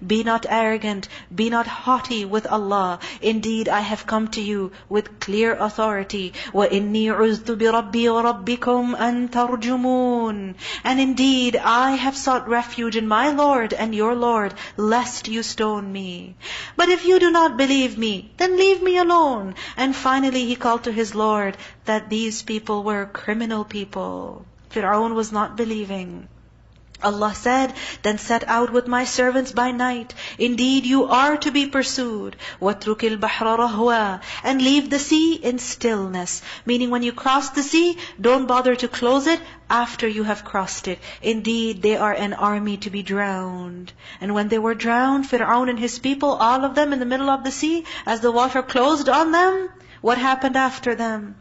Be not arrogant, be not haughty with Allah. Indeed, I have come to you with clear authority. وَإِنِّي عُذْتُ بِرَبِّي وَرَبِّكُمْ أَن تَرْجُمُونَ. And indeed, I have sought refuge in my Lord and your Lord, lest you stone me. But if you do not believe me, then leave me alone. And finally he called to his Lord that these people were criminal people. Fir'aun was not believing. Allah said, then set out with my servants by night. Indeed, you are to be pursued. وَاتْرُكِ الْبَحْرَ رَهْوًا. And leave the sea in stillness. Meaning when you cross the sea, don't bother to close it after you have crossed it. Indeed, they are an army to be drowned. And when they were drowned, Fir'aun and his people, all of them in the middle of the sea, as the water closed on them, what happened after them?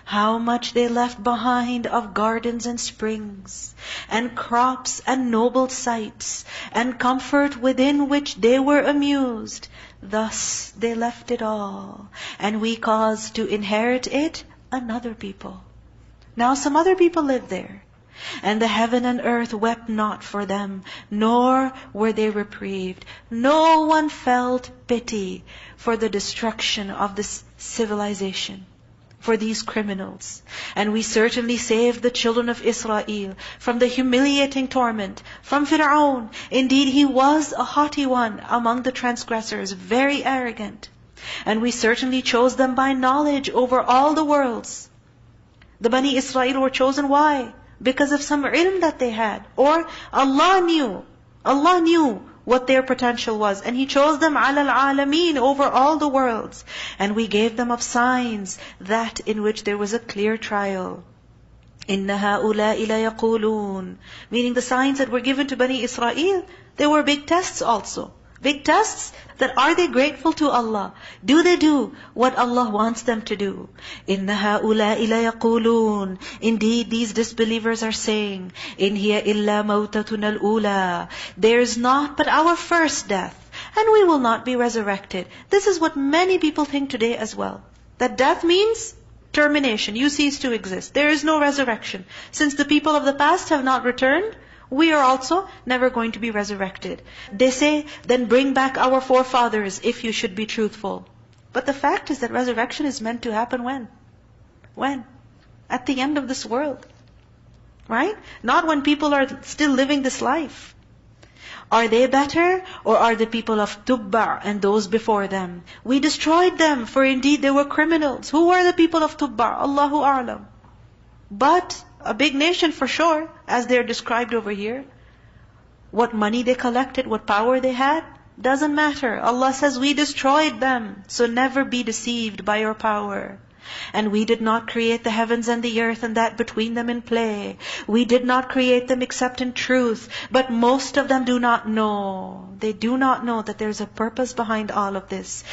How much they left behind of gardens and springs, and crops and noble sights, and comfort within which they were amused. Thus they left it all, and we caused to inherit it another people. Now some other people lived there. And the heaven and earth wept not for them, nor were they reprieved. No one felt pity for the destruction of this civilization, for these criminals. And we certainly saved the children of Israel from the humiliating torment, from Fir'aun. Indeed, he was a haughty one among the transgressors, very arrogant. And we certainly chose them by knowledge over all the worlds. The Bani Israel were chosen, why? Because of some ilm that they had. Or Allah knew what their potential was. And He chose them ala al-alameen, over all the worlds. And we gave them of signs, that in which there was a clear trial. إِنَّ هَؤُلَاءِ لَيَقُولُونَ. Meaning the signs that were given to Bani Israel, they were big tests also. Big tests that are they grateful to Allah? Do they do what Allah wants them to do? إِنَّ هَؤُلَاءِ لَيَقُولُونَ. Indeed, these disbelievers are saying, إِنْ هِيَ إِلَّا مَوْتَتُنَا الْأُولَى. There is not but our first death, and we will not be resurrected. This is what many people think today as well. That death means termination. You cease to exist. There is no resurrection. Since the people of the past have not returned, we are also never going to be resurrected. They say, then bring back our forefathers if you should be truthful. But the fact is that resurrection is meant to happen when? When? At the end of this world. Right? Not when people are still living this life. Are they better, or are the people of Tubba and those before them? We destroyed them, for indeed they were criminals. Who were the people of Tubba? Allahu A'lam. But a big nation for sure, as they're described over here. What money they collected, what power they had, doesn't matter. Allah says, we destroyed them. So never be deceived by your power. And we did not create the heavens and the earth and that between them in play. We did not create them except in truth. But most of them do not know. They do not know that there's a purpose behind all of this.